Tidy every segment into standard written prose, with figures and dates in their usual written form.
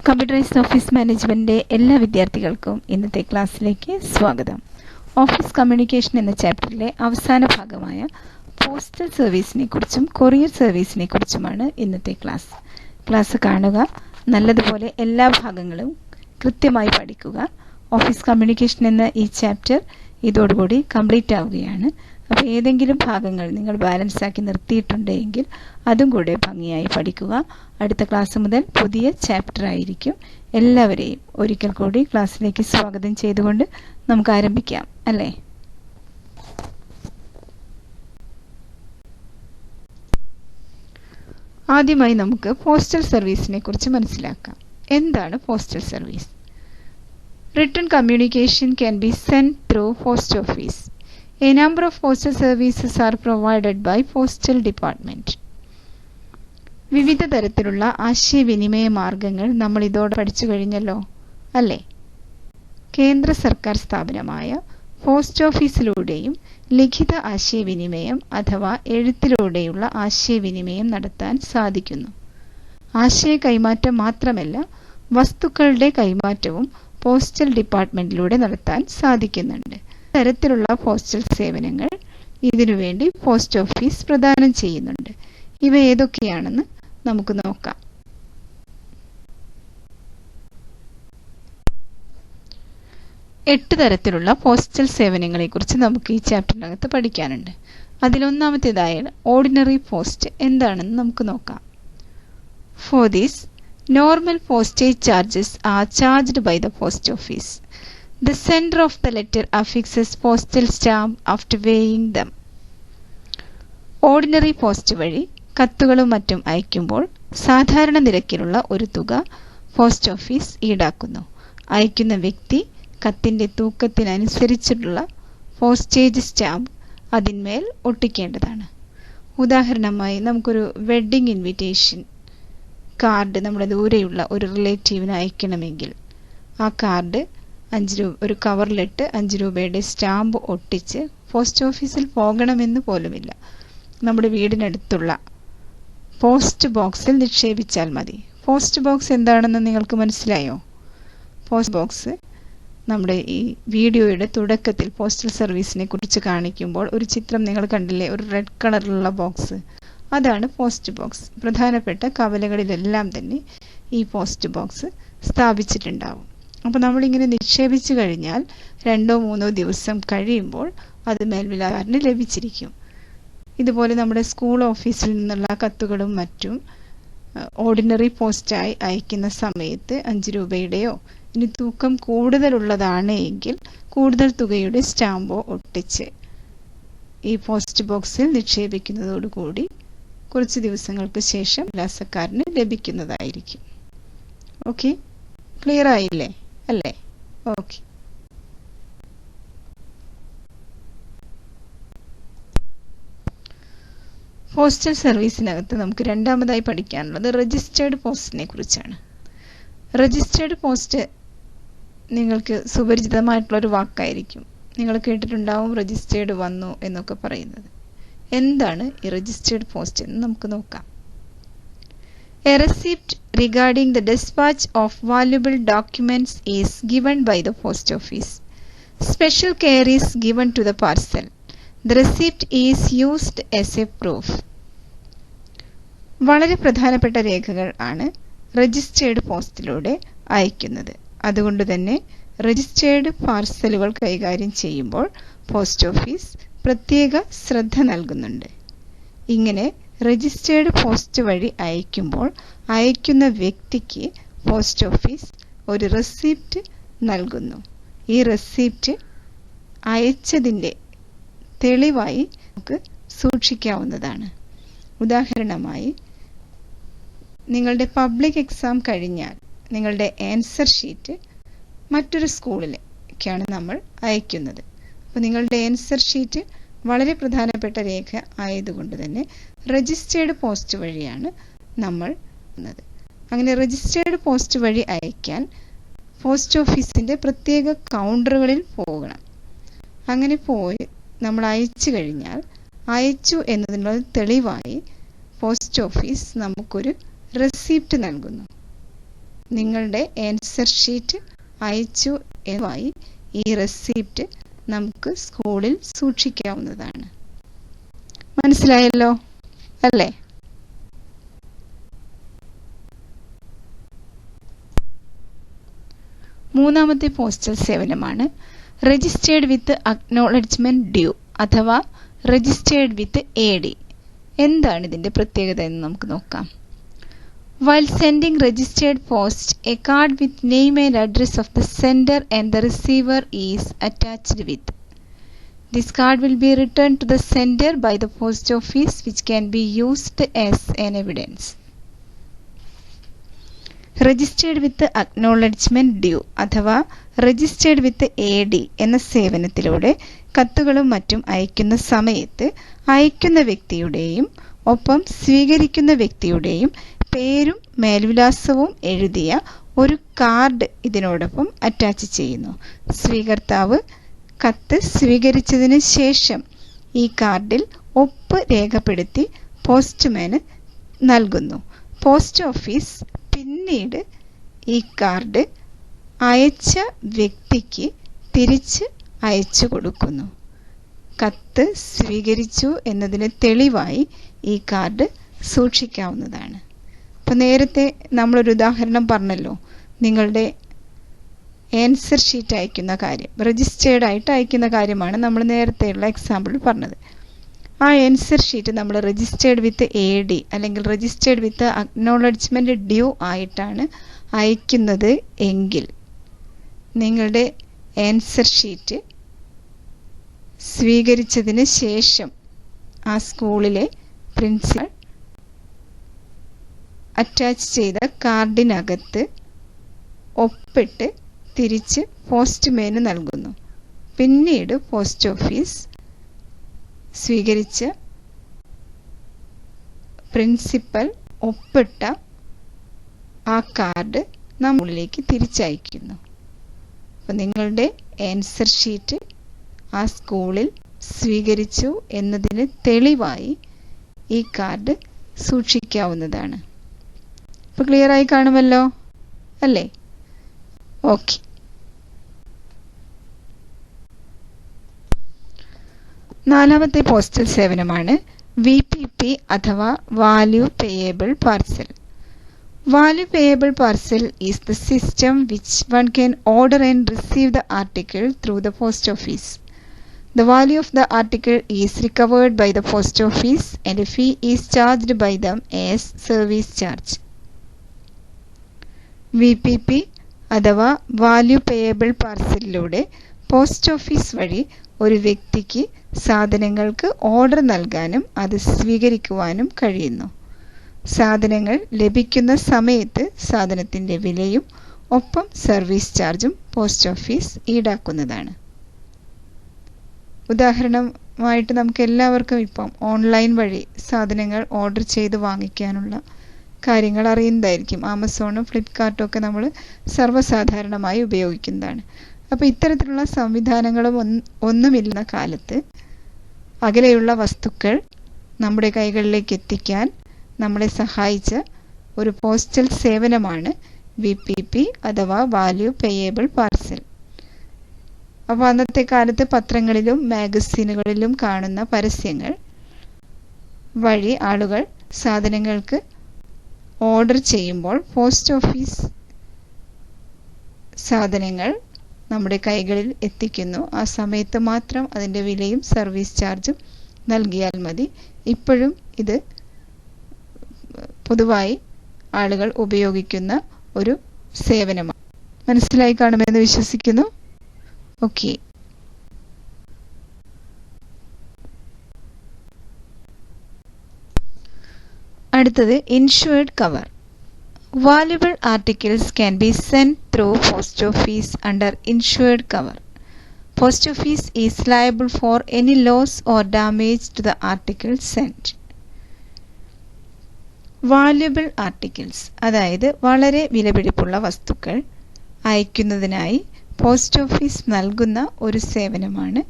Computerised office മാനേജ്മെൻറ്റിൻ്റെ എല്ലാ വിദ്യാർത്ഥികൾക്കും ഇന്നത്തെ ക്ലാസ്സിലേക്ക് സ്വാഗതം. ഓഫീസ് കമ്മ്യൂണിക്കേഷൻ എന്ന ചാപ്റ്ററിലെ അവസാന ഭാഗമായ പോസ്റ്റൽ സർവീസിനെ കുറിച്ചും കൊറിയർ സർവീസിനെ കുറിച്ചുമാണ് ഇന്നത്തെ ക്ലാസ് കാണുക. നല്ലതുപോലെ എല്ലാ ഭാഗങ്ങളും കൃത്യമായി പഠിക്കുക. ഓഫീസ് കമ്മ്യൂണിക്കേഷൻ എന്ന ഈ ചാപ്റ്റർ ഇതോടുകൂടി കംപ്ലീറ്റ് ആവുകയാണ്. അപ്പോൾ ഏതെങ്കിലും ഭാഗങ്ങൾ നിങ്ങൾ ബാലൻസ് ആക്കി നിർത്തിയിട്ടുണ്ടെങ്കിൽ അതും കൂടെ ഭംഗിയായി പഠിക്കുക. അടുത്ത ക്ലാസ് മുതൽ പുതിയ ചാപ്റ്റർ ആയിരിക്കും. എല്ലാവരെയും ഒരിക്കൽ കൂടി ക്ലാസ്സിലേക്ക് സ്വാഗതം ചെയ്തുകൊണ്ട് നമുക്ക് ആരംഭിക്കാം, അല്ലേ? ആദ്യമായി നമുക്ക് പോസ്റ്റൽ സർവീസിനെ കുറിച്ച് മനസ്സിലാക്കാം. എന്താണ് postal service? Written communication can be sent through post office. A number of postal services are provided by postal department. വിവിധ തരത്തിലുള്ള ആശയവിനിമയ മാർഗങ്ങൾ നമ്മൾ ഇതോടെ പഠിച്ചു കഴിഞ്ഞല്ലോ, അല്ലേ? കേന്ദ്ര സർക്കാർ സ്ഥാപനമായ പോസ്റ്റ് ഓഫീസിലൂടെയും ലിഖിത ആശയവിനിമയം അഥവാ എഴുത്തിലൂടെയുള്ള ആശയവിനിമയം നടത്താൻ സാധിക്കുന്നു. ആശയ കൈമാറ്റം മാത്രമല്ല, വസ്തുക്കളുടെ കൈമാറ്റവും പോസ്റ്റൽ ഡിപ്പാർട്ട്മെന്റിലൂടെ നടത്താൻ സാധിക്കുന്നുണ്ട്. തരത്തിലുള്ള പോസ്റ്റൽ സേവനങ്ങൾ ഇതിനുവേണ്ടി പോസ്റ്റ് ഓഫീസ് പ്രദാനം ചെയ്യുന്നുണ്ട്. ഇവ ഏതൊക്കെയാണെന്ന് നമുക്ക് നോക്കാം. എട്ട് തരത്തിലുള്ള പോസ്റ്റൽ സേവനങ്ങളെ കുറിച്ച് നമുക്ക് ഈ ചാപ്റ്ററിനകത്ത് പഠിക്കാനുണ്ട്. അതിലൊന്നാമത്തേതായ ഓർഡിനറി പോസ്റ്റ് എന്താണെന്ന് നമുക്ക് നോക്കാം. For this, normal postage charges are charged by the post office. The sender of the letter affixes postal stamp after weighing them. Ordinary post വഴി കത്തുകളും മറ്റും അയക്കുമ്പോൾ സാധാരണ നിരക്കിലുള്ള ഒരു തുക പോസ്റ്റ് ഓഫീസ് ഈടാക്കുന്നു. അയക്കുന്ന വ്യക്തി കത്തിന്റെ തൂക്കത്തിനനുസരിച്ചുള്ള പോസ്റ്റേജ് സ്റ്റാമ്പ് അതിന്മേൽ ഒട്ടിക്കേണ്ടതാണ്. ഉദാഹരണമായി നമുക്കൊരു വെഡ്ഡിംഗ് ഇൻവിറ്റേഷൻ കാർഡ് നമ്മുടെ ദൂരെയുള്ള ഒരു റിലേറ്റീവിന് അയക്കണമെങ്കിൽ ആ കാർഡ് 5 രൂപ ഒരു കവറിലിട്ട് 5 രൂപയുടെ സ്റ്റാമ്പ് ഒട്ടിച്ച് പോസ്റ്റ് ഓഫീസിൽ പോകണമെന്ന് പോലുമില്ല. നമ്മുടെ വീടിനടുത്തുള്ള പോസ്റ്റ് ബോക്സിൽ നിക്ഷേപിച്ചാൽ മതി. പോസ്റ്റ് ബോക്സ് എന്താണെന്ന് നിങ്ങൾക്ക് മനസ്സിലായോ? പോസ്റ്റ് ബോക്സ് നമ്മുടെ ഈ വീഡിയോയുടെ തുടക്കത്തിൽ പോസ്റ്റൽ സർവീസിനെ കുറിച്ച് കാണിക്കുമ്പോൾ ഒരു ചിത്രം നിങ്ങൾ കണ്ടില്ലേ, ഒരു റെഡ് കളറിലുള്ള ബോക്സ്? അതാണ് പോസ്റ്റ് ബോക്സ്. പ്രധാനപ്പെട്ട കവലകളിലെല്ലാം തന്നെ ഈ പോസ്റ്റ് ബോക്സ് സ്ഥാപിച്ചിട്ടുണ്ടാവും. അപ്പോൾ നമ്മളിങ്ങനെ നിക്ഷേപിച്ചു കഴിഞ്ഞാൽ 2-3 ദിവസം കഴിയുമ്പോൾ അത് മേൽവിലാകാരന് ലഭിച്ചിരിക്കും. ഇതുപോലെ നമ്മുടെ സ്കൂൾ ഓഫീസിൽ നിന്നുള്ള കത്തുകളും മറ്റും ഓർഡിനറി പോസ്റ്റായി അയക്കുന്ന സമയത്ത് 5 രൂപയുടെയോ ഇനി തൂക്കം കൂടുതലുള്ളതാണ് എങ്കിൽ കൂടുതൽ തുകയുടെ സ്റ്റാമ്പോ ഒട്ടിച്ച് ഈ പോസ്റ്റ് ബോക്സിൽ നിക്ഷേപിക്കുന്നതോടുകൂടി കുറച്ച് ദിവസങ്ങൾക്ക് ശേഷം വിലാസക്കാരന് ലഭിക്കുന്നതായിരിക്കും. ഓക്കെ, ക്ലിയർ ആയില്ലേ, അല്ലേ? ഓക്കെ. പോസ്റ്റൽ സർവീസിനകത്ത് നമുക്ക് രണ്ടാമതായി പഠിക്കാനുള്ളത് രജിസ്റ്റേർഡ് പോസ്റ്റിനെ കുറിച്ചാണ്. രജിസ്റ്റേർഡ് പോസ്റ്റ് നിങ്ങൾക്ക് സുപരിചിതമായിട്ടുള്ളൊരു വാക്കായിരിക്കും. നിങ്ങൾ കേട്ടിട്ടുണ്ടാവും രജിസ്റ്റേർഡ് വന്നു എന്നൊക്കെ പറയുന്നത്. എന്താണ് ഈ രജിസ്റ്റേർഡ് പോസ്റ്റ് എന്ന് നമുക്ക് നോക്കാം. A receipt regarding the dispatch of valuable documents is given by the post office. Special care is given to the parcel. The receipt is used as a proof. വളരെ പ്രധാനപ്പെട്ട രേഖകൾ ആണ് രജിസ്റ്റേർഡ് പോസ്റ്റിലൂടെ അയക്കുന്നത്. അതുകൊണ്ട് തന്നെ രജിസ്റ്റേർഡ് പാർസലുകൾ കൈകാര്യം ചെയ്യുമ്പോൾ പോസ്റ്റ് ഓഫീസ് പ്രത്യേക ശ്രദ്ധ നൽകുന്നുണ്ട്. ഇങ്ങനെ രജിസ്റ്റേർഡ് പോസ്റ്റ് വഴി അയക്കുമ്പോൾ അയക്കുന്ന വ്യക്തിക്ക് പോസ്റ്റ് ഓഫീസ് ഒരു റെസിപ്റ്റ് നൽകുന്നു. ഈ റെസിപ്റ്റ് അയച്ചതിൻ്റെ തെളിവായി നമുക്ക് സൂക്ഷിക്കാവുന്നതാണ്. ഉദാഹരണമായി, നിങ്ങളുടെ പബ്ലിക് എക്സാം കഴിഞ്ഞാൽ നിങ്ങളുടെ ആൻസർ ഷീറ്റ് മറ്റൊരു സ്കൂളിലേക്കാണ് നമ്മൾ അയക്കുന്നത്. അപ്പോൾ നിങ്ങളുടെ ആൻസർ ഷീറ്റ് വളരെ പ്രധാനപ്പെട്ട രേഖ ആയതുകൊണ്ട് തന്നെ രജിസ്റ്റേർഡ് പോസ്റ്റ് വഴിയാണ് നമ്മൾ അങ്ങനെ രജിസ്റ്റേർഡ് പോസ്റ്റ് വഴി അയക്കാൻ പോസ്റ്റ് ഓഫീസിൻ്റെ പ്രത്യേക കൗണ്ടറുകളിൽ പോകണം. അങ്ങനെ പോയി നമ്മൾ അയച്ചു കഴിഞ്ഞാൽ അയച്ചു എന്നതിനുള്ള തെളിവായി പോസ്റ്റ് ഓഫീസ് നമുക്കൊരു റെസിപ്റ്റ് നൽകുന്നു. നിങ്ങളുടെ ആൻസർ ഷീറ്റ് അയച്ചു എന്നായി ഈ റെസിപ്റ്റ് നമുക്ക് സ്കൂളിൽ സൂക്ഷിക്കാവുന്നതാണ്. മനസ്സിലായല്ലോ അല്ലേ? മൂന്നാമത്തെ പോസ്റ്റൽ സേവനമാണ് രജിസ്റ്റേർഡ് വിത്ത് അക്നോളജ്മെന്റ് ഡ്യൂ അഥവാ രജിസ്റ്റേർഡ് വിത്ത് AD. എന്താണ് ഇതിന്റെ പ്രത്യേകത എന്ന് നമുക്ക് നോക്കാം. While sending registered post, a card with name and address of the sender and the receiver is attached with. This card will be returned to the sender by the post office, which can be used as an evidence. Registered with acknowledgement due അഥവാ registered വിത്ത് AD എന്ന സേവനത്തിലൂടെ കത്തുകളും മറ്റും അയക്കുന്ന സമയത്ത് അയക്കുന്ന വ്യക്തിയുടെയും ഒപ്പം സ്വീകരിക്കുന്ന വ്യക്തിയുടെയും പേരും മേൽവിലാസവും എഴുതിയ ഒരു കാർഡ് ഇതിനോടൊപ്പം അറ്റാച്ച് ചെയ്യുന്നു. സ്വീകർത്താവ് കത്ത് സ്വീകരിച്ചതിന് ശേഷം ഈ കാർഡിൽ ഒപ്പ് രേഖപ്പെടുത്തി പോസ്റ്റ്മാന് നൽകുന്നു. പോസ്റ്റ് ഓഫീസ് പിന്നീട് ഈ കാർഡ് അയച്ച വ്യക്തിക്ക് തിരിച്ച് അയച്ചു കൊടുക്കുന്നു. കത്ത് സ്വീകരിച്ചു എന്നതിന് തെളിവായി ഈ കാർഡ് സൂക്ഷിക്കാവുന്നതാണ്. അപ്പം നേരത്തെ നമ്മളൊരു ഉദാഹരണം പറഞ്ഞല്ലോ, നിങ്ങളുടെ ആൻസർ ഷീറ്റ് അയക്കുന്ന കാര്യം, രജിസ്റ്റേർഡ് ആയിട്ട് അയക്കുന്ന കാര്യമാണ് നമ്മൾ നേരത്തെയുള്ള എക്സാമ്പിൾ പറഞ്ഞത്. ആ ആൻസർ ഷീറ്റ് നമ്മൾ രജിസ്റ്റേർഡ് വിത്ത് AD അല്ലെങ്കിൽ രജിസ്റ്റേർഡ് വിത്ത് അക്നോളജ്മെന്റ് ഡ്യൂ ആയിട്ടാണ് അയക്കുന്നത് എങ്കിൽ നിങ്ങളുടെ ആൻസർ ഷീറ്റ് സ്വീകരിച്ചതിന് ശേഷം ആ സ്കൂളിലെ പ്രിൻസിപ്പൽ അറ്റാച്ച് ചെയ്ത കാർഡിനകത്ത് ഒപ്പിട്ട് തിരിച്ച് പോസ്റ്റ്മാന് നൽകുന്നു. പിന്നീട് പോസ്റ്റ് ഓഫീസ് സ്വീകരിച്ച പ്രിൻസിപ്പൽ ഒപ്പിട്ട ആ കാർഡ് നമ്മളിലേക്ക് തിരിച്ചയക്കുന്നു. അപ്പം നിങ്ങളുടെ ആൻസർ ഷീറ്റ് ആ സ്കൂളിൽ സ്വീകരിച്ചു എന്നതിന് തെളിവായി ഈ കാർഡ് സൂക്ഷിക്കാവുന്നതാണ്. ഇപ്പോൾ ക്ലിയർ ആയി കാണുമല്ലോ അല്ലേ? ഓക്കെ. നാലാമത്തെ പോസ്റ്റൽ സേവനമാണ് VPP അഥവാ value payable parcel. Value payable parcel is the system which one can order and receive the article through the post office. The value of the article is recovered by the post office and a fee is charged by them as service charge. VPP അഥവാ value payable പാർസലിലൂടെ post office വഴി ഒരു വ്യക്തിക്ക് സാധനങ്ങൾക്ക് order നൽകാനും അത് സ്വീകരിക്കുവാനും കഴിയുന്നു. സാധനങ്ങൾ ലഭിക്കുന്ന സമയത്ത് സാധനത്തിൻ്റെ വിലയും ഒപ്പം സർവീസ് ചാർജും പോസ്റ്റ് ഓഫീസ് ഈടാക്കുന്നതാണ്. ഉദാഹരണമായിട്ട് നമുക്ക് എല്ലാവർക്കും ഇപ്പം ഓൺലൈൻ വഴി സാധനങ്ങൾ ഓർഡർ ചെയ്ത് വാങ്ങിക്കാനുള്ള കാര്യങ്ങൾ അറിയുന്നതായിരിക്കും. ആമസോണും ഫ്ലിപ്കാർട്ടും ഒക്കെ നമ്മൾ സർവ്വസാധാരണമായി ഉപയോഗിക്കുന്നതാണ്. അപ്പോൾ ഇത്തരത്തിലുള്ള സംവിധാനങ്ങളും ഒന്നുമില്ലെന്ന കാലത്ത് അകലെയുള്ള വസ്തുക്കൾ നമ്മുടെ കൈകളിലേക്ക് എത്തിക്കാൻ നമ്മളെ സഹായിച്ച ഒരു പോസ്റ്റൽ സേവനമാണ് VPP അഥവാ വാല്യൂ പേയബിൾ പാർസൽ. അപ്പോൾ അന്നത്തെ കാലത്ത് പത്രങ്ങളിലും മാഗസീനുകളിലും കാണുന്ന പരസ്യങ്ങൾ വഴി ആളുകൾ സാധനങ്ങൾക്ക് ഓർഡർ ചെയ്യുമ്പോൾ പോസ്റ്റ് ഓഫീസ് സാധനങ്ങൾ നമ്മുടെ കൈകളിൽ എത്തിക്കുന്നു. ആ സമയത്ത് മാത്രം അതിൻ്റെ വിലയും സർവീസ് ചാർജും നൽകിയാൽ മതി. ഇപ്പോഴും ഇത് പൊതുവായി ആളുകൾ ഉപയോഗിക്കുന്ന ഒരു സേവനമാണ്. മനസ്സിലായി കാണുമെന്ന് വിശ്വസിക്കുന്നു. ഓക്കെ. അടുത്തത് insured cover. Valuable articles can be sent through post office under insured cover. Post office is liable for any loss or damage to the articles sent. Valuable articles അതായത് വളരെ വിലപിടിപ്പുള്ള വസ്തുക്കൾ അയക്കുന്നതിനായി പോസ്റ്റ് ഓഫീസ് നൽകുന്ന ഒരു സേവനമാണ്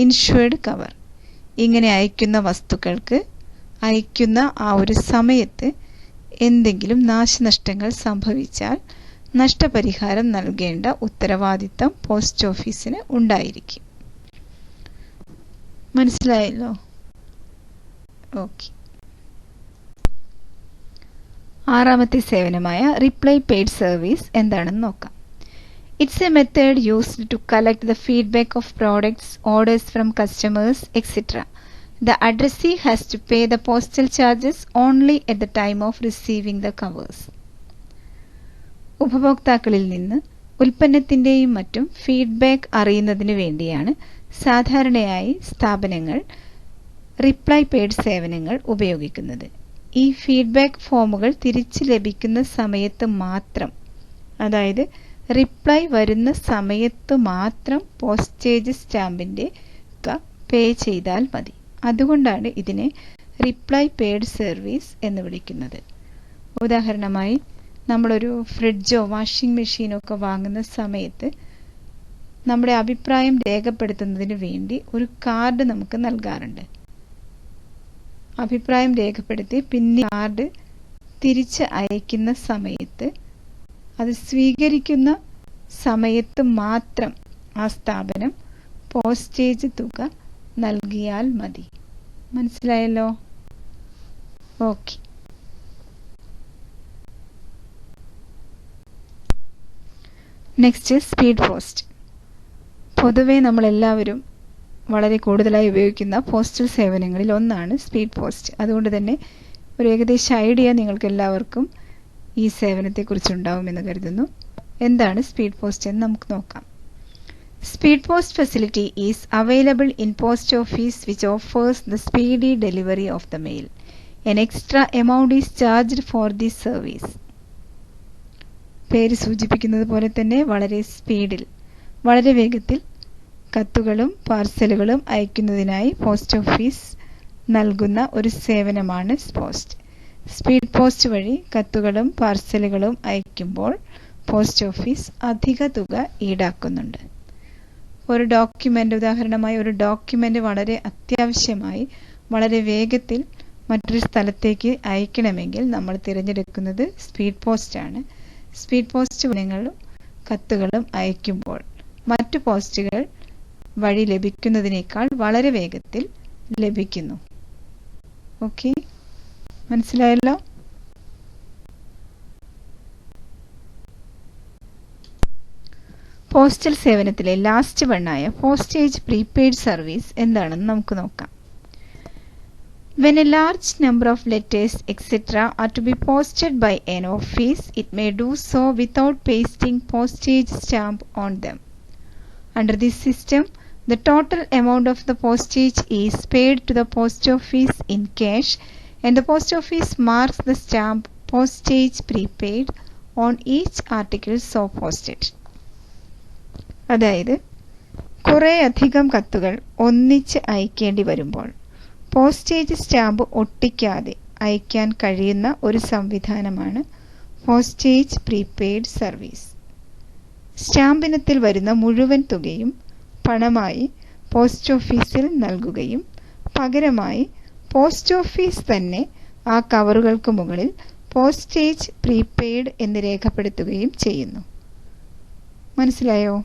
insured cover. ഇങ്ങനെ അയക്കുന്ന വസ്തുക്കൾക്ക് അയക്കുന്ന ആ ഒരു സമയത്ത് എന്തെങ്കിലും നാശനഷ്ടങ്ങൾ സംഭവിച്ചാൽ നഷ്ടപരിഹാരം നൽകേണ്ട ഉത്തരവാദിത്തം പോസ്റ്റ് ഓഫീസിന് ഉണ്ടായിരിക്കും. മനസ്സിലായല്ലോ? ഓക്കെ. ആറാമത്തെ സേവനമായ റിപ്ലൈ പെയ്ഡ് സർവീസ് എന്താണെന്ന് നോക്കാം. It's a method used to collect the feedback of products, orders from customers, etc. The addressee has to pay the postal charges only at the time of receiving the covers. ഉപഭോക്താക്കളിൽ നിന്ന് ഉൽപ്പന്നത്തിൻ്റെയും മറ്റും feedback അറിയുന്നതിന് വേണ്ടിയാണ് സാധാരണയായി സ്ഥാപനങ്ങൾ reply paid സേവനങ്ങൾ ഉപയോഗിക്കുന്നത്. ഈ ഫീഡ്ബാക്ക് ഫോമുകൾ തിരിച്ചു ലഭിക്കുന്ന സമയത്ത് മാത്രം, അതായത് റിപ്ലൈ വരുന്ന സമയത്ത് മാത്രം പോസ്റ്റേജ് സ്റ്റാമ്പിൻ്റെ തുക പേ ചെയ്താൽ മതി. അതുകൊണ്ടാണ് ഇതിനെ റിപ്ലൈ പെയ്ഡ് സർവീസ് എന്ന് വിളിക്കുന്നത്. ഉദാഹരണമായി നമ്മളൊരു ഫ്രിഡ്ജോ വാഷിംഗ് മെഷീനോ ഒക്കെ വാങ്ങുന്ന സമയത്ത് നമ്മുടെ അഭിപ്രായം രേഖപ്പെടുത്തുന്നതിന് വേണ്ടി ഒരു കാർഡ് നമുക്ക് നൽകാറുണ്ട്. അഭിപ്രായം രേഖപ്പെടുത്തി പിന്നെ കാർഡ് തിരിച്ച് അയക്കുന്ന സമയത്ത് അത് സ്വീകരിക്കുന്ന സമയത്ത് മാത്രം ആ സ്ഥാപനം പോസ്റ്റേജ് തുക നൽകിയാൽ മതി. മനസ്സിലായല്ലോ? ഓക്കെ. Next speed post. പൊതുവെ നമ്മളെല്ലാവരും വളരെ കൂടുതലായി ഉപയോഗിക്കുന്ന പോസ്റ്റൽ സേവനങ്ങളിൽ ഒന്നാണ് സ്പീഡ് പോസ്റ്റ്. അതുകൊണ്ട് തന്നെ ഒരു ഏകദേശ ഐഡിയ നിങ്ങൾക്ക് എല്ലാവർക്കും ഈ സേവനത്തെക്കുറിച്ചുണ്ടാവുമെന്ന് കരുതുന്നു. എന്താണ് സ്പീഡ് പോസ്റ്റ് എന്ന് നമുക്ക് നോക്കാം. Speed post facility is available in post office which offers the speedy delivery of the mail. An extra amount is charged for this service. പേര് സൂചിപ്പിക്കുന്നത് പോലെ തന്നെ വളരെ സ്പീഡിൽ, വളരെ വേഗത്തിൽ കത്തുകളും പാർസലുകളും അയക്കുന്നതിനായി പോസ്റ്റ് ഓഫീസ് നൽകുന്ന ഒരു സേവനമാണ് പോസ്റ്റ്. സ്പീഡ് പോസ്റ്റ് വഴി കത്തുകളും പാർസലുകളും അയക്കുമ്പോൾ പോസ്റ്റ് ഓഫീസ് അധിക തുക ഈടാക്കുന്നുണ്ട്. ഒരു ഡോക്യുമെൻ്റ്, ഉദാഹരണമായി ഒരു ഡോക്യുമെൻ്റ് വളരെ അത്യാവശ്യമായി വളരെ വേഗത്തിൽ മറ്റൊരു സ്ഥലത്തേക്ക് അയക്കണമെങ്കിൽ നമ്മൾ തിരഞ്ഞെടുക്കുന്നത് സ്പീഡ് പോസ്റ്റാണ്. സ്പീഡ് പോസ്റ്റ് വഴികളും കത്തുകളും അയക്കുമ്പോൾ മറ്റു പോസ്റ്റുകൾ വഴി ലഭിക്കുന്നതിനേക്കാൾ വളരെ വേഗത്തിൽ ലഭിക്കുന്നു. ഓക്കെ, മനസ്സിലായല്ലോ? പോസ്റ്റൽ സേവനത്തിലെ ലാസ്റ്റ് വണ്ണായ പോസ്റ്റേജ് പ്രീപെയ്ഡ് സർവീസ് എന്താണെന്ന് നമുക്ക് നോക്കാം. When a large number of letters etc. are to be posted by an office, it may do so without pasting postage stamp on them. Under this system, the total amount of the postage is paid to the post office in cash, and the post office marks the stamp postage prepaid on each article so posted. അതായത് കുറേ അധികം കത്തുകൾ ഒന്നിച്ച് അയക്കേണ്ടി വരുമ്പോൾ postage stamp ഒട്ടിക്കാതെ അയക്കാൻ കഴിയുന്ന ഒരു സംവിധാനമാണ് പോസ്റ്റേജ് പ്രീപെയ്ഡ് സർവീസ്. സ്റ്റാമ്പിനത്തിൽ വരുന്ന മുഴുവൻ തുകയും പണമായി പോസ്റ്റ് ഓഫീസിൽ നൽകുകയും പകരമായി പോസ്റ്റ് ഓഫീസ് തന്നെ ആ കവറുകൾക്ക് മുകളിൽ പോസ്റ്റേജ് പ്രീപെയ്ഡ് എന്ന് രേഖപ്പെടുത്തുകയും ചെയ്യുന്നു. മനസ്സിലായോ?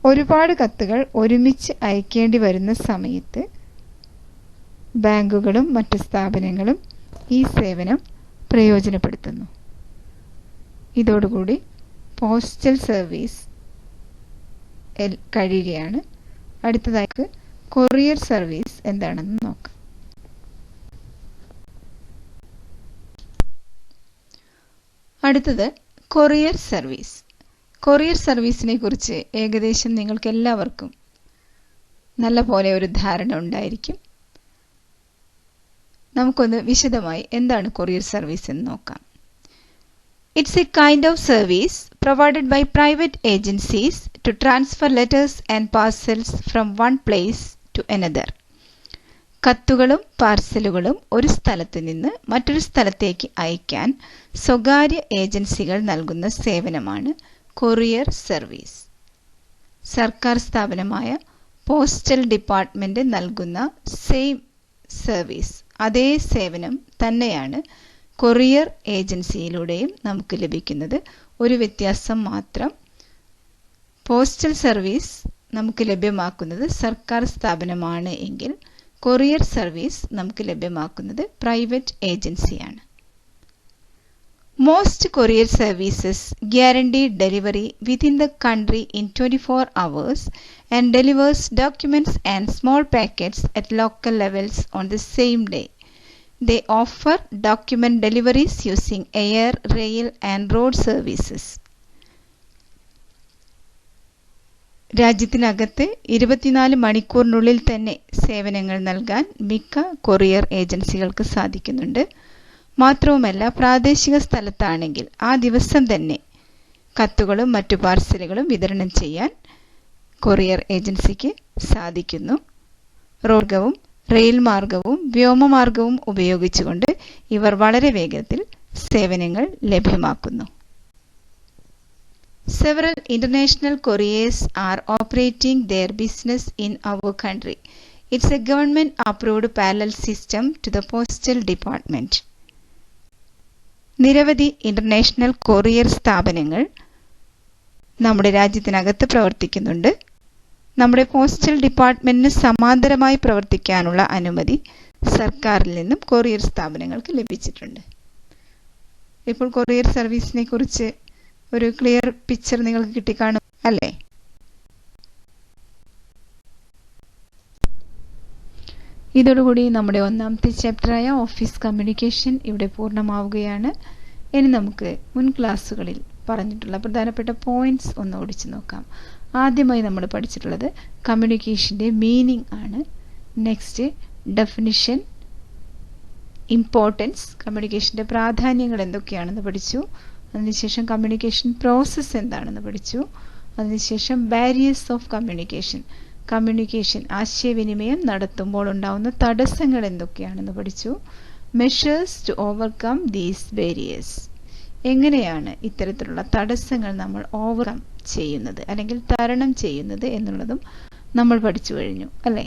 ഒരുപാട് കത്തുകൾ ഒരുമിച്ച് അയക്കേണ്ടി വരുന്ന സമയത്ത് ബാങ്കുകളും മറ്റ് സ്ഥാപനങ്ങളും ഈ സേവനം പ്രയോജനപ്പെടുത്തുന്നു. ഇതോടുകൂടി പോസ്റ്റൽ സർവീസ് കഴിയുകയാണ്. അടുത്തതായി കൊറിയർ സർവീസ് എന്താണെന്ന് നോക്കാം. അടുത്തത് കൊറിയർ സർവീസ്. കൊറിയർ സർവീസിനെ കുറിച്ച് ഏകദേശം നിങ്ങൾക്ക് എല്ലാവർക്കും നല്ല പോലെ ഒരു ധാരണ ഉണ്ടായിരിക്കും. നമുക്കൊന്ന് വിശദമായി എന്താണ് കൊറിയർ സർവീസ് എന്ന് നോക്കാം. It's A kind of service provided by private agencies to transfer letters and parcels from one place to another. കത്തുകളും പാർസലുകളും ഒരു സ്ഥലത്ത് നിന്ന് മറ്റൊരു സ്ഥലത്തേക്ക് അയക്കാൻ സ്വകാര്യ ഏജൻസികൾ നൽകുന്ന സേവനമാണ് കൊറിയർ സർവീസ്. സർക്കാർ സ്ഥാപനമായ പോസ്റ്റൽ ഡിപ്പാർട്ട്മെന്റ് നൽകുന്ന സെയിം സർവീസ്, അതേ സേവനം തന്നെയാണ് കൊറിയർ ഏജൻസിയിലൂടെയും നമുക്ക് ലഭിക്കുന്നത്. ഒരു വ്യത്യാസം മാത്രം, പോസ്റ്റൽ സർവീസ് നമുക്ക് ലഭ്യമാക്കുന്നത് സർക്കാർ സ്ഥാപനമാണ് എങ്കിൽ കൊറിയർ സർവീസ് നമുക്ക് ലഭ്യമാക്കുന്നത് പ്രൈവറ്റ് ഏജൻസിയാണ്. Most courier services guarantee delivery within the country in 24 hours and delivers documents and small packets at local levels on the same day. They offer document deliveries using air, rail and road services. രാജ്യത്തിനകത്ത് 24 മണിക്കൂറിനുള്ളിൽ തന്നെ സേവനങ്ങൾ നൽകാൻ മിക്ക courier ഏജൻസികൾക്ക് സാധിക്കുന്നുണ്ട്. മാത്രവുമല്ല, പ്രാദേശിക സ്ഥലത്താണെങ്കിൽ ആ ദിവസം തന്നെ കത്തുകളും മറ്റു പാർസലുകളും വിതരണം ചെയ്യാൻ കൊറിയർ ഏജൻസിക്ക് സാധിക്കുന്നു. റോഡ് റെയിൽ മാർഗവും വ്യോമമാർഗവും ഉപയോഗിച്ചുകൊണ്ട് ഇവർ വളരെ വേഗത്തിൽ സേവനങ്ങൾ ലഭ്യമാക്കുന്നു. Several international couriers are operating their business in our country. It's a government-approved parallel system to the postal department. നിരവധി ഇന്റർനാഷണൽ കൊറിയർ സ്ഥാപനങ്ങൾ നമ്മുടെ രാജ്യത്തിനകത്ത് പ്രവർത്തിക്കുന്നുണ്ട്. നമ്മുടെ പോസ്റ്റൽ ഡിപ്പാർട്ട്മെന്റിന് സമാന്തരമായി പ്രവർത്തിക്കാനുള്ള അനുമതി സർക്കാരിൽ നിന്നും കൊറിയർ സ്ഥാപനങ്ങൾക്ക് ലഭിച്ചിട്ടുണ്ട്. ഇപ്പോൾ കൊറിയർ സർവീസിനെ കുറിച്ച് ഒരു ക്ലിയർ പിക്ചർ നിങ്ങൾക്ക് കിട്ടിക്കാണും അല്ലേ? ഇതോടുകൂടി നമ്മുടെ ഒന്നാമത്തെ ചാപ്റ്ററായ ഓഫീസ് കമ്മ്യൂണിക്കേഷൻ ഇവിടെ പൂർണ്ണമാവുകയാണ്. ഇനി നമുക്ക് മുൻ ക്ലാസ്സുകളിൽ പറഞ്ഞിട്ടുള്ള പ്രധാനപ്പെട്ട പോയിന്റ്സ് ഒന്ന് ഓടിച്ചു നോക്കാം. ആദ്യമായി നമ്മൾ പഠിച്ചിട്ടുള്ളത് കമ്മ്യൂണിക്കേഷൻ്റെ മീനിങ് ആണ്. നെക്സ്റ്റ് ഡെഫിനിഷൻ, ഇമ്പോർട്ടൻസ്, കമ്മ്യൂണിക്കേഷൻ്റെ പ്രാധാന്യങ്ങൾ എന്തൊക്കെയാണെന്ന് പഠിച്ചു. അതിനുശേഷം കമ്മ്യൂണിക്കേഷൻ പ്രോസസ്സ് എന്താണെന്ന് പഠിച്ചു. അതിനുശേഷം ബാരിയേഴ്സ് ഓഫ് കമ്മ്യൂണിക്കേഷൻ, കമ്മ്യൂണിക്കേഷൻ ആശയവിനിമയം നടത്തുമ്പോൾ ഉണ്ടാവുന്ന തടസ്സങ്ങൾ എന്തൊക്കെയാണെന്ന് പഠിച്ചു. Measures to overcome these barriers, എങ്ങനെയാണ് ഇത്തരത്തിലുള്ള തടസ്സങ്ങൾ നമ്മൾ ഓവർകം ചെയ്യുന്നത് അല്ലെങ്കിൽ തരണം ചെയ്യുന്നത് എന്നുള്ളതും നമ്മൾ പഠിച്ചു കഴിഞ്ഞു അല്ലേ?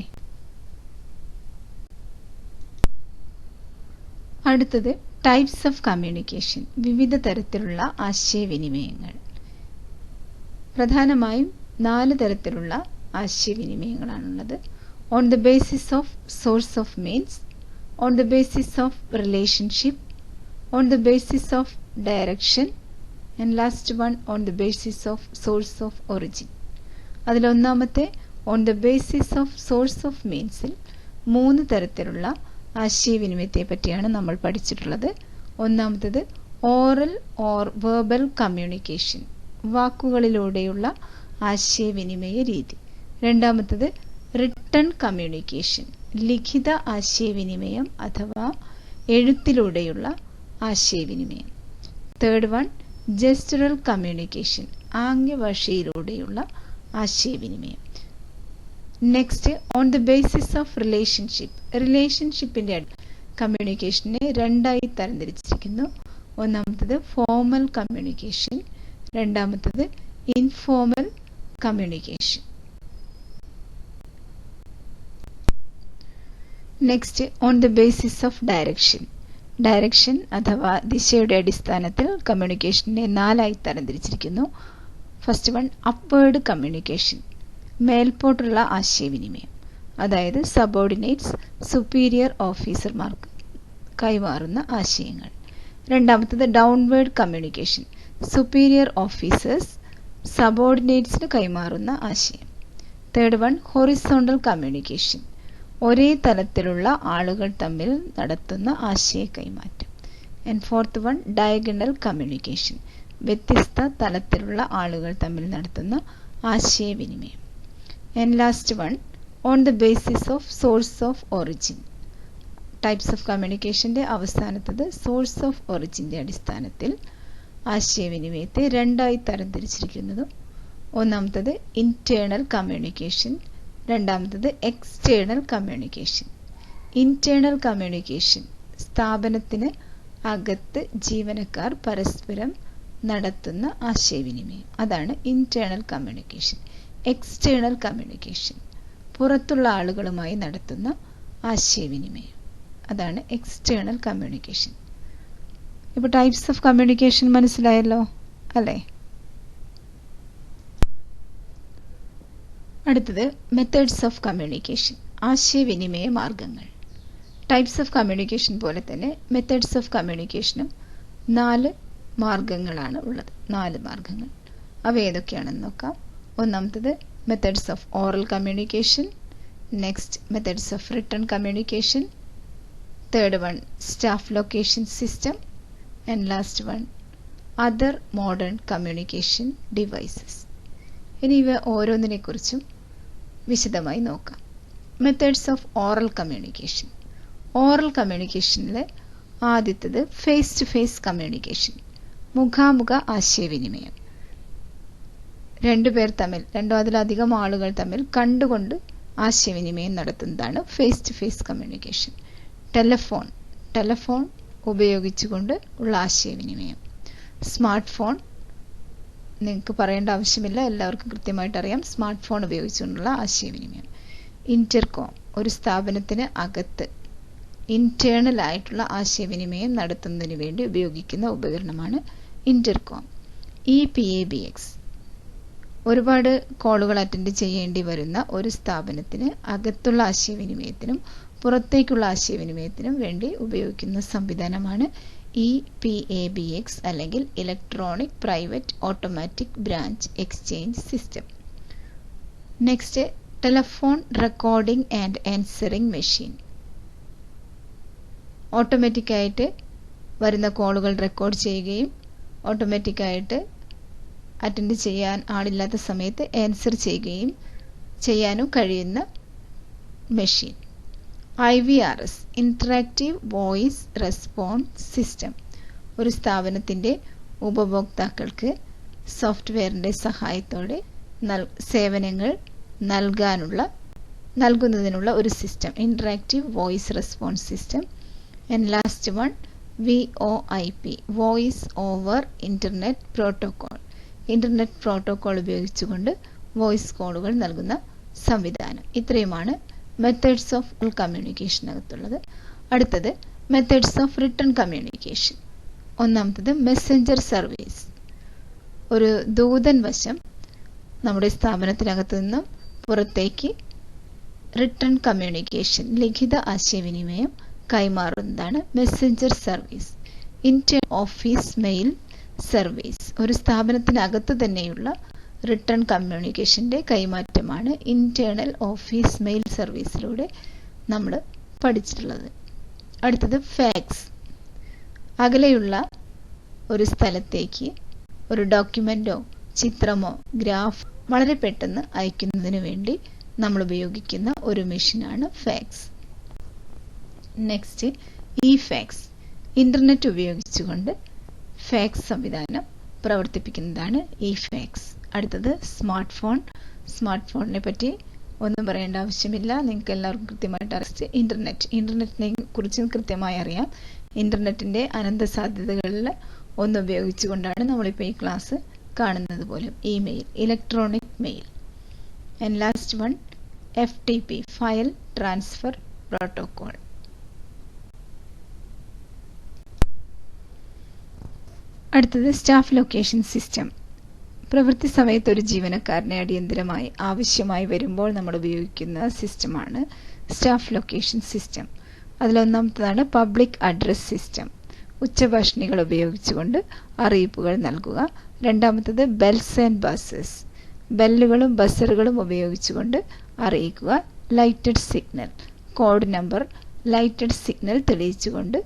അടുത്തത് ടൈപ്സ് ഓഫ് കമ്മ്യൂണിക്കേഷൻ, വിവിധ തരത്തിലുള്ള ആശയവിനിമയങ്ങൾ. പ്രധാനമായും 4 തരത്തിലുള്ള ആശയവിനിമയങ്ങളാണുള്ളത്. On the basis of source of means, on the basis of relationship, on the basis of direction and last one on the basis of source of origin. അതിലൊന്നാമത്തെ on the basis of source of മീൻസിൽ 3 തരത്തിലുള്ള ആശയവിനിമയത്തെ പറ്റിയാണ് നമ്മൾ പഠിച്ചിട്ടുള്ളത്. ഒന്നാമത്തേത് oral or verbal communication, വാക്കുകളിലൂടെയുള്ള ആശയവിനിമയ രീതി. രണ്ടാമത്തേത് റിട്ടൺ കമ്മ്യൂണിക്കേഷൻ, ലിഖിത ആശയവിനിമയം അഥവാ എഴുത്തിലൂടെയുള്ള ആശയവിനിമയം. തേർഡ് വൺ ജെസ്റ്ററൽ കമ്മ്യൂണിക്കേഷൻ, ആംഗ്യഭാഷയിലൂടെയുള്ള ആശയവിനിമയം. Next on the basis of relationship, റിലേഷൻഷിപ്പിൻ്റെ കമ്മ്യൂണിക്കേഷനെ 2ആയി തരംതിരിച്ചിരിക്കുന്നു. ഒന്നാമത്തേത് ഫോർമൽ കമ്മ്യൂണിക്കേഷൻ, രണ്ടാമത്തേത് informal communication. Next on the basis of direction, direction അഥവാ ദിശയുടെ അടിസ്ഥാനത്തിൽ കമ്മ്യൂണിക്കേഷനെ 4ആയി തരംതിരിച്ചിരിക്കുന്നു. ഫസ്റ്റ് വൺ അപ്വേർഡ് കമ്മ്യൂണിക്കേഷൻ, മേൽപോട്ടുള്ള ആശയവിനിമയം, അതായത് സബോർഡിനേറ്റ്സ് സുപ്പീരിയർ ഓഫീസർമാർക്ക് കൈമാറുന്ന ആശയങ്ങൾ. രണ്ടാമത്തത് ഡൗൺവേർഡ് കമ്മ്യൂണിക്കേഷൻ, സുപ്പീരിയർ ഓഫീസേഴ്സ് സബോർഡിനേറ്റ്സിന് കൈമാറുന്ന ആശയം. തേർഡ് വൺ ഹൊറിസോണ്ടൽ കമ്മ്യൂണിക്കേഷൻ, ഒരേ തലത്തിലുള്ള ആളുകൾ തമ്മിൽ നടത്തുന്ന ആശയ കൈമാറ്റം. And fourth one diagonal communication, വ്യത്യസ്ത തലത്തിലുള്ള ആളുകൾ തമ്മിൽ നടത്തുന്ന ആശയവിനിമയം. And last one on the basis of source of origin. Types of കമ്മ്യൂണിക്കേഷൻ്റെ അവസാനത്തത് സോഴ്സ് ഓഫ് ഒറിജിൻ്റെ അടിസ്ഥാനത്തിൽ ആശയവിനിമയത്തെ 2ആയി തരംതിരിച്ചിരിക്കുന്നതും. ഒന്നാമത്തത് ഇന്റേണൽ കമ്മ്യൂണിക്കേഷൻ, രണ്ടാമത്തത് എക്സ്റ്റേണൽ കമ്മ്യൂണിക്കേഷൻ. ഇന്റേണൽ കമ്മ്യൂണിക്കേഷൻ സ്ഥാപനത്തിന് അകത്ത് ജീവനക്കാർ പരസ്പരം നടത്തുന്ന ആശയവിനിമയം, അതാണ് ഇന്റേണൽ കമ്മ്യൂണിക്കേഷൻ. എക്സ്റ്റേണൽ കമ്മ്യൂണിക്കേഷൻ പുറത്തുള്ള ആളുകളുമായി നടത്തുന്ന ആശയവിനിമയം, അതാണ് എക്സ്റ്റേണൽ കമ്മ്യൂണിക്കേഷൻ. ഇപ്പോൾ ടൈപ്സ് ഓഫ് കമ്മ്യൂണിക്കേഷൻ മനസ്സിലായല്ലോ അല്ലേ? അടുത്തത് മെത്തേഡ്സ് ഓഫ് കമ്മ്യൂണിക്കേഷൻ, ആശയവിനിമയ മാർഗങ്ങൾ. ടൈപ്സ് ഓഫ് കമ്മ്യൂണിക്കേഷൻ പോലെ തന്നെ മെത്തേഡ്സ് ഓഫ് കമ്മ്യൂണിക്കേഷനും 4 മാർഗങ്ങളാണ് ഉള്ളത്. 4 മാർഗങ്ങൾ. അവ ഏതൊക്കെയാണെന്ന് നോക്കാം. ഒന്നാമത്തത് methods of oral communication, next methods of written communication, third one staff location system, and last one other modern communication devices. ഇനി ഇവ ഓരോന്നിനെക്കുറിച്ചും വിശദമായി നോക്കാം. Methods of oral communication. Oral കമ്മ്യൂണിക്കേഷനിൽ ആദ്യത്തേത് ഫേസ് ടു ഫേസ് കമ്മ്യൂണിക്കേഷൻ, മുഖാമുഖ ആശയവിനിമയം. രണ്ടുപേർ തമ്മിൽ, രണ്ടോ അതിലധികം ആളുകൾ തമ്മിൽ കണ്ടുകൊണ്ട് ആശയവിനിമയം നടത്തുന്നതാണ് face to face communication. Telephone ഉപയോഗിച്ചുകൊണ്ട് ഉള്ള ആശയവിനിമയം. സ്മാർട്ട് ഫോൺ നിങ്ങൾക്ക് പറയേണ്ട ആവശ്യമില്ല, എല്ലാവർക്കും കൃത്യമായിട്ട് അറിയാം. സ്മാർട്ട് ഫോൺ ഉപയോഗിച്ചുകൊണ്ടുള്ള ആശയവിനിമയം. ഇന്റർകോം, ഒരു സ്ഥാപനത്തിന് അകത്ത് ഇന്റേണൽ ആയിട്ടുള്ള ആശയവിനിമയം നടത്തുന്നതിന് വേണ്ടി ഉപയോഗിക്കുന്ന ഉപകരണമാണ് ഇന്റർകോം. EPABX, ഒരുപാട് കോളുകൾ അറ്റൻഡ് ചെയ്യേണ്ടി വരുന്ന ഒരു സ്ഥാപനത്തിന് അകത്തുള്ള ആശയവിനിമയത്തിനും പുറത്തേക്കുള്ള ആശയവിനിമയത്തിനും വേണ്ടി ഉപയോഗിക്കുന്ന സംവിധാനമാണ് EPABX അല്ലെങ്കിൽ electronic private automatic branch exchange system. Next telephone recording and answering machine. ഓട്ടോമാറ്റിക്കായിട്ട് വരുന്ന കോളുകൾ റെക്കോർഡ് ചെയ്യുകയും ഓട്ടോമാറ്റിക്കായിട്ട് അറ്റൻഡ് ചെയ്യാൻ ആളില്ലാത്ത സമയത്ത് ആൻസർ ചെയ്യാനും കഴിയുന്ന machine. IVRS, interactive voice response system. ഒരു സ്ഥാപനത്തിൻ്റെ ഉപഭോക്താക്കൾക്ക് സോഫ്റ്റ്വെയറിൻ്റെ സഹായത്തോടെ സേവനങ്ങൾ നൽകുന്നതിനുള്ള ഒരു system, interactive voice response system. And last one VoIP, voice over internet protocol. Internet protocol ഉപയോഗിച്ചുകൊണ്ട് വോയിസ് കോളുകൾ നൽകുന്ന സംവിധാനം. ഇത്രയുമാണ് മെത്തേഡ്സ് ഓഫ് കമ്മ്യൂണിക്കേഷനകത്തുള്ളത്. അടുത്തത് മെത്തേഡ്സ് ഓഫ് റിട്ടൺ കമ്മ്യൂണിക്കേഷൻ. ഒന്നാമത്തത് മെസ്സഞ്ചർ സർവീസ്. ഒരു ദൂതൻ വശം നമ്മുടെ സ്ഥാപനത്തിനകത്തു നിന്നും പുറത്തേക്ക് റിട്ടൺ കമ്മ്യൂണിക്കേഷൻ, ലിഖിത ആശയവിനിമയം കൈമാറുന്നതാണ് messenger service. Internal office mail service, ഒരു സ്ഥാപനത്തിനകത്ത് തന്നെയുള്ള റിട്ടൺ കമ്മ്യൂണിക്കേഷൻ്റെ കൈമാറ്റമാണ് ഇന്റേണൽ ഓഫീസ് മെയിൽ സർവീസിലൂടെ നമ്മൾ പഠിച്ചിട്ടുള്ളത്. അടുത്തത് ഫാക്സ്. അകലെയുള്ള ഒരു സ്ഥലത്തേക്ക് ഒരു ഡോക്യുമെന്റോ ചിത്രമോ ഗ്രാഫ് വളരെ പെട്ടെന്ന് അയക്കുന്നതിന് വേണ്ടി നമ്മൾ ഉപയോഗിക്കുന്ന ഒരു മെഷീനാണ് ഫാക്സ്. നെക്സ്റ്റ് ഇഫാക്സ്. ഇന്റർനെറ്റ് ഉപയോഗിച്ചുകൊണ്ട് ഫാക്സ് സംവിധാനം പ്രവർത്തിപ്പിക്കുന്നതാണ് ഇഫാക്സ്. അടുത്തത് സ്മാർട്ട് ഫോൺ. സ്മാർട്ട് ഫോണിനെ പറ്റി ഒന്നും പറയേണ്ട ആവശ്യമില്ല, നിങ്ങൾക്ക് എല്ലാവർക്കും കൃത്യമായിട്ട് അറിയാം. ഇന്റർനെറ്റിനെ കുറിച്ച് കൃത്യമായി അറിയാം. ഇന്റർനെറ്റിന്റെ അനന്ത സാധ്യതകളിൽ ഒന്ന് ഉപയോഗിച്ചുകൊണ്ടാണ് നമ്മളിപ്പോൾ ഈ ക്ലാസ് കാണുന്നത് പോലും. Email, electronic mail. And last one FTP, file transfer protocol. അടുത്തത് സ്റ്റാഫ് ലൊക്കേഷൻ സിസ്റ്റം. പ്രവൃത്തി സമയത്ത് ഒരു ജീവനക്കാരനെ അടിയന്തരമായി ആവശ്യമായി വരുമ്പോൾ നമ്മൾ ഉപയോഗിക്കുന്ന സിസ്റ്റമാണ് സ്റ്റാഫ് ലൊക്കേഷൻ സിസ്റ്റം. അതിലൊന്നാമത്തതാണ് പബ്ലിക് അഡ്രസ് സിസ്റ്റം, ഉച്ചഭാഷിണികൾ ഉപയോഗിച്ചുകൊണ്ട് അറിയിപ്പുകൾ നൽകുക. രണ്ടാമത്തത് ബെൽസ് ആൻഡ് ബസ്സസ്, ബെല്ലുകളും ബസറുകളും ഉപയോഗിച്ചുകൊണ്ട് അറിയിക്കുക. Lighted signal, code number lighted signal തെളിയിച്ചുകൊണ്ട്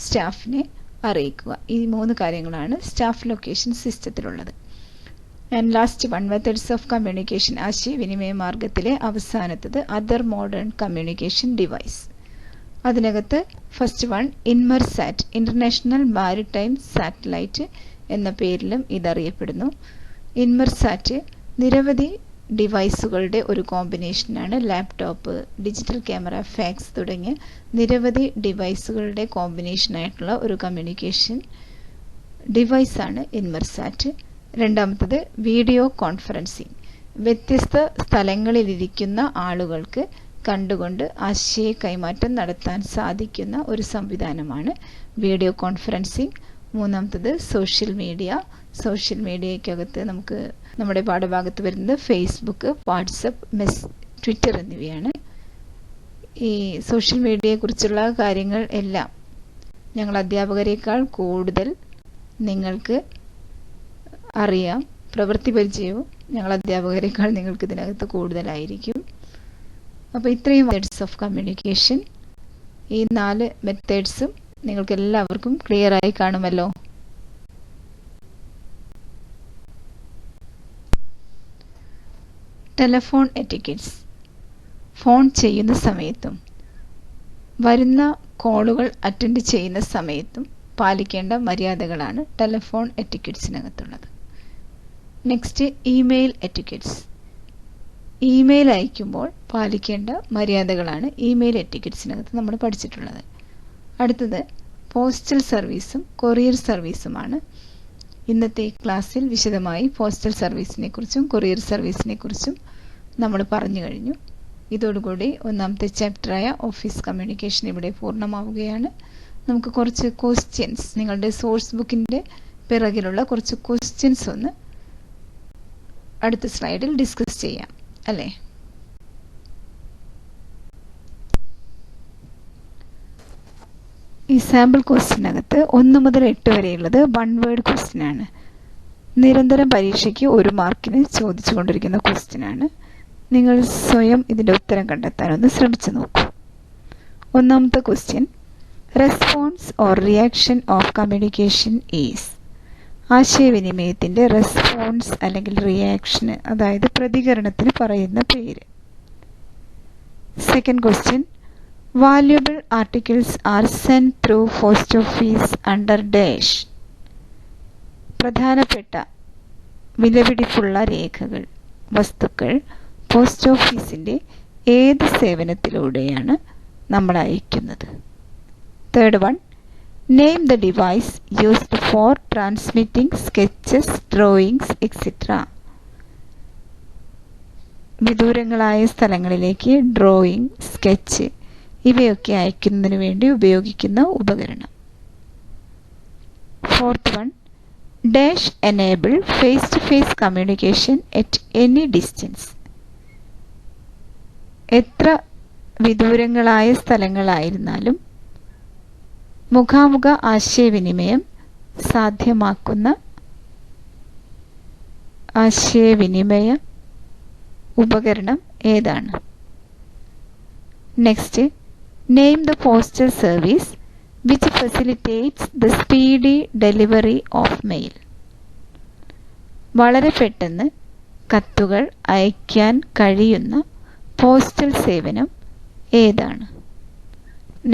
സ്റ്റാഫിനെ അറിയിക്കുക. ഈ 3 കാര്യങ്ങളാണ് സ്റ്റാഫ് ലൊക്കേഷൻ സിസ്റ്റത്തിലുള്ളത്. And last one methods of communication, ആശയവിനിമയ മാർഗത്തിലെ അവസാനത്തത് അതർ മോഡേൺ കമ്മ്യൂണിക്കേഷൻ ഡിവൈസ്. അതിനകത്ത് first one Inmarsat, international maritime satellite എന്ന പേരിലും ഇതറിയപ്പെടുന്നു. ഇൻമർസാറ്റ് നിരവധി ഡിവൈസുകളുടെ ഒരു കോമ്പിനേഷനാണ്. ലാപ്ടോപ്പ്, ഡിജിറ്റൽ ക്യാമറ, ഫാക്സ് തുടങ്ങിയ നിരവധി ഡിവൈസുകളുടെ കോമ്പിനേഷനായിട്ടുള്ള ഒരു കമ്മ്യൂണിക്കേഷൻ ഡിവൈസാണ് ഇൻമർസാറ്റ്. രണ്ടാമത്തത് വീഡിയോ കോൺഫറൻസിങ്, വ്യത്യസ്ത സ്ഥലങ്ങളിലിരിക്കുന്ന ആളുകൾക്ക് കണ്ടുകൊണ്ട് ആശയ കൈമാറ്റം നടത്താൻ സാധിക്കുന്ന ഒരു സംവിധാനമാണ് വീഡിയോ കോൺഫറൻസിങ്. മൂന്നാമത്തത് സോഷ്യൽ മീഡിയ. സോഷ്യൽ മീഡിയയ്ക്കകത്ത് നമുക്ക് നമ്മുടെ പാഠഭാഗത്ത് വരുന്നത് ഫേസ്ബുക്ക്, വാട്സപ്പ്, ട്വിറ്റർ എന്നിവയാണ്. ഈ സോഷ്യൽ മീഡിയയെക്കുറിച്ചുള്ള കാര്യങ്ങൾ എല്ലാം ഞങ്ങൾ അധ്യാപകരെക്കാൾ കൂടുതൽ നിങ്ങൾക്ക് അറിയാം. പ്രവൃത്തി പരിചയവും ഞങ്ങൾ അധ്യാപകരെക്കാൾ നിങ്ങൾക്ക് ഇതിനകത്ത് കൂടുതലായിരിക്കും. അപ്പോൾ ഇത്രയും മെത്തേഡ്സ് ഓഫ് കമ്മ്യൂണിക്കേഷൻ, ഈ 4 മെത്തേഡ്സും നിങ്ങൾക്ക് എല്ലാവർക്കും ക്ലിയർ ആയി കാണുമല്ലോ. Telephone etiquettes. ഫോൺ ചെയ്യുന്ന സമയത്തും വരുന്ന കോളുകൾ അറ്റൻഡ് ചെയ്യുന്ന സമയത്തും പാലിക്കേണ്ട മര്യാദകളാണ് ടെലഫോൺ എറ്റിക്കറ്റ്സിനകത്തുള്ളത്. Next, email etiquettes. ഇമെയിൽ അയക്കുമ്പോൾ പാലിക്കേണ്ട മര്യാദകളാണ് ഇമെയിൽ എറ്റിക്കറ്റ്സിനകത്ത് നമ്മൾ പഠിച്ചിട്ടുള്ളത്. അടുത്തത് പോസ്റ്റൽ സർവീസും കൊറിയർ സർവീസുമാണ്. ഇന്നത്തെ ക്ലാസ്സിൽ വിശദമായി പോസ്റ്റൽ സർവീസിനെ കുറിച്ചും കൊറിയർ സർവീസിനെ കുറിച്ചും നമ്മൾ പറഞ്ഞു കഴിഞ്ഞു. ഇതോടുകൂടി ഒന്നാമത്തെ ചാപ്റ്ററായ ഓഫീസ് കമ്മ്യൂണിക്കേഷൻ ഇവിടെ പൂർണ്ണമാവുകയാണ്. നമുക്ക് കുറച്ച് ക്വസ്റ്റ്യൻസ്, നിങ്ങളുടെ സോഴ്സ് ബുക്കിൻ്റെ പിറകിലുള്ള കുറച്ച് ക്വസ്റ്റ്യൻസ് ഒന്ന് അടുത്ത സ്ലൈഡിൽ ഡിസ്കസ് ചെയ്യാം അല്ലേ. ഈ സാമ്പിൾ ക്വസ്റ്റ്യനകത്ത് 1 മുതൽ 8 വരെയുള്ളത് 1 വേർഡ് ക്വസ്റ്റ്യൻ ആണ്. നിരന്തരം പരീക്ഷയ്ക്ക് 1 മാർക്കിന് ചോദിച്ചുകൊണ്ടിരിക്കുന്ന ക്വസ്റ്റ്യൻ ആണ്. നിങ്ങൾ സ്വയം ഇതിൻ്റെ ഉത്തരം കണ്ടെത്താനൊന്ന് ശ്രമിച്ചു നോക്കൂ. ഒന്നാമത്തെ question, response or reaction of communication is. ആശയവിനിമയത്തിൻ്റെ റെസ്പോൺസ് അല്ലെങ്കിൽ റിയാക്ഷന്, അതായത് പ്രതികരണത്തിന് പറയുന്ന പേര്. Second question, valuable articles are send through post office under dash. പ്രധാനപ്പെട്ട വിലപിടിപ്പുള്ള രേഖകൾ, വസ്തുക്കൾ പോസ്റ്റ് ഓഫീസിൻ്റെ ഏത് സേവനത്തിലൂടെയാണ് നമ്മൾ അയക്കുന്നത്. Third one, name the device used for transmitting sketches, drawings etcetera. വിദൂരങ്ങളായ സ്ഥലങ്ങളിലേക്ക് ഡ്രോയിങ്, സ്കെച്ച് ഇവയൊക്കെ അയക്കുന്നതിന് വേണ്ടി ഉപയോഗിക്കുന്ന ഉപകരണം. Fourth one, dash enable face to face communication at any distance. എത്ര വിദൂരങ്ങളായ സ്ഥലങ്ങളായിരുന്നാലും മുഖാമുഖ ആശയവിനിമയം സാധ്യമാക്കുന്ന ആശയവിനിമയ ഉപകരണം ഏതാണ്? Next, name the postal service which facilitates the speedy delivery of mail. വളരെ പെട്ടെന്ന് കത്തുകൾ അയക്കാൻ കഴിയുന്ന പോസ്റ്റൽ സേവനം ഏതാണ്?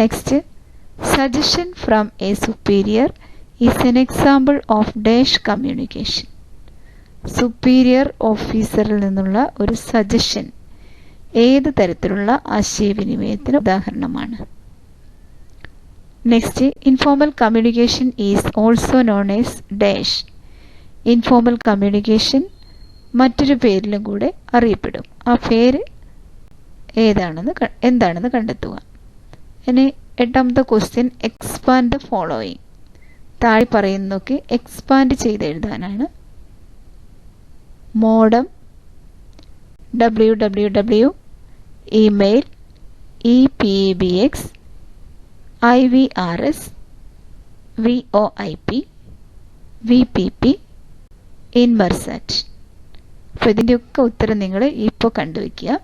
Next, suggestion from a superior is an example of dash communication. Superior ഓഫീസറിൽ നിന്നുള്ള ഒരു സജഷൻ ഏത് തരത്തിലുള്ള ആശയവിനിമയത്തിന് ഉദാഹരണമാണ്? Next, informal communication is also known as dash. Informal communication മറ്റൊരു പേരിലും കൂടെ അറിയപ്പെടും. ആ പേര് എന്താണെന്ന് കണ്ടെത്തുക. ഇനി എട്ടാമത്തെ ക്വസ്റ്റ്യൻ, എക്സ്പാൻഡ് ദ ഫോളോയിങ്. താഴെ പറയുന്നതൊക്കെ എക്സ്പാൻഡ് ചെയ്ത് എഴുതാനാണ്. Modem, www, email, EPABX, IVRS, VOIP, VPP, Inmarsat. അപ്പോൾ ഇതിൻ്റെയൊക്കെ ഉത്തരം നിങ്ങൾ ഇപ്പോൾ കണ്ടുവയ്ക്കുക.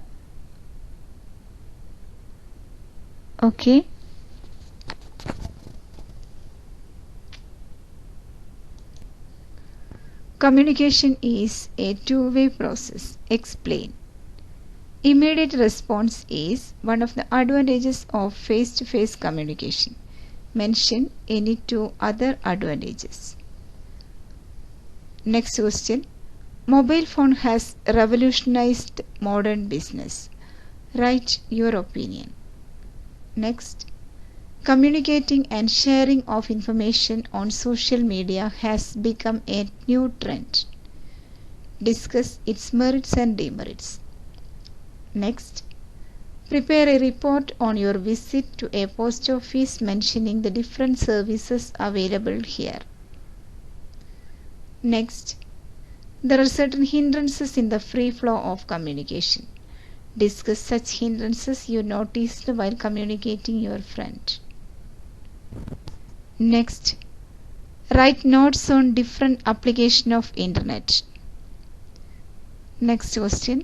Okay, communication is a two-way process. Explain. Immediate response is one of the advantages of face-to-face communication. Mention any 2 other advantages. Next question. Mobile phone has revolutionized modern business. Write your opinion. Next. Communicating and sharing of information on social media has become a new trend. Discuss its merits and demerits. Next, prepare a report on your visit to a post office mentioning the different services available here. Next, there are certain hindrances in the free flow of communication. Discuss such hindrances you noticed while communicating your friend. Next, write notes on different application of internet. Next question.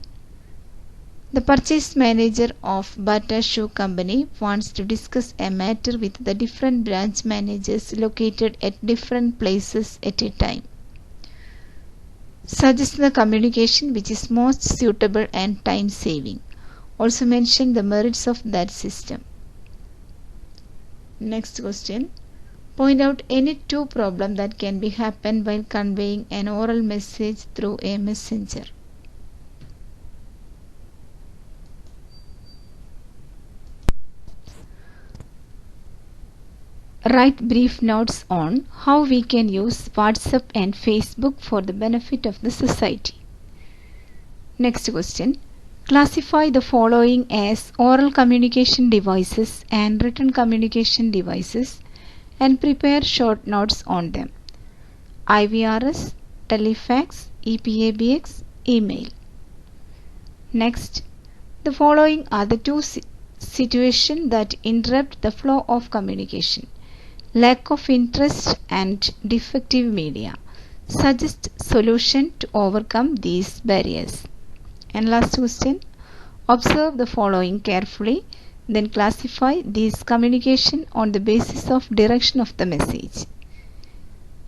The purchase manager of Bata Shoe Company wants to discuss a matter with the different branch managers located at different places at a time. Suggest the communication which is most suitable and time saving. Also mention the merits of that system. Next question. Point out any two problems that can be happen while conveying an oral message through a messenger. Write brief notes on how we can use WhatsApp and Facebook for the benefit of the society. Next question. Classify the following as oral communication devices and written communication devices and prepare short notes on them. IVRS, telefax, EPABX, email. Next, the following are the two situations that interrupt the flow of communication. Lack of interest and defective media. Suggest solution to overcome these barriers. And last question. Observe the following carefully, then classify these communication on the basis of direction of the message.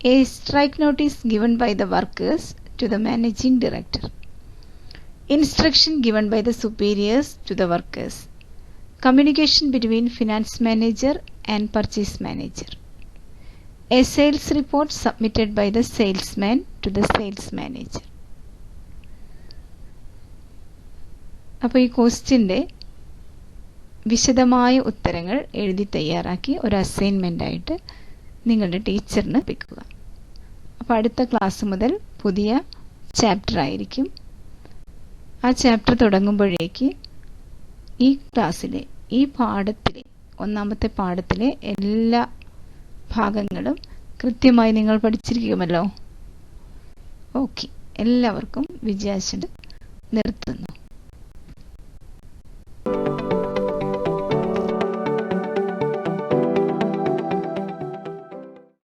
A strike notice given by the workers to the managing director. Instruction given by the superiors to the workers. Communication between finance manager and purchase manager. A sales report submitted by the salesman to the sales manager. അപ്പോൾ ഈ ക്വസ്റ്റ്യൻ്റെ വിശദമായ ഉത്തരങ്ങൾ എഴുതി തയ്യാറാക്കി ഒരു അസൈൻമെൻ്റായിട്ട് നിങ്ങളുടെ ടീച്ചറിന് വെക്കുക. അപ്പോൾ അടുത്ത ക്ലാസ് മുതൽ പുതിയ ചാപ്റ്റർ ആയിരിക്കും. ആ ചാപ്റ്റർ തുടങ്ങുമ്പോഴേക്ക് ഈ ക്ലാസ്സിലെ ഈ പാഠത്തിലെ ഒന്നാമത്തെ പാഠത്തിലെ എല്ലാ ഭാഗങ്ങളും കൃത്യമായി നിങ്ങൾ പഠിച്ചിരിക്കുമല്ലോ. ഓക്കെ, എല്ലാവർക്കും വിജയാശംസ നിർത്തുന്നു.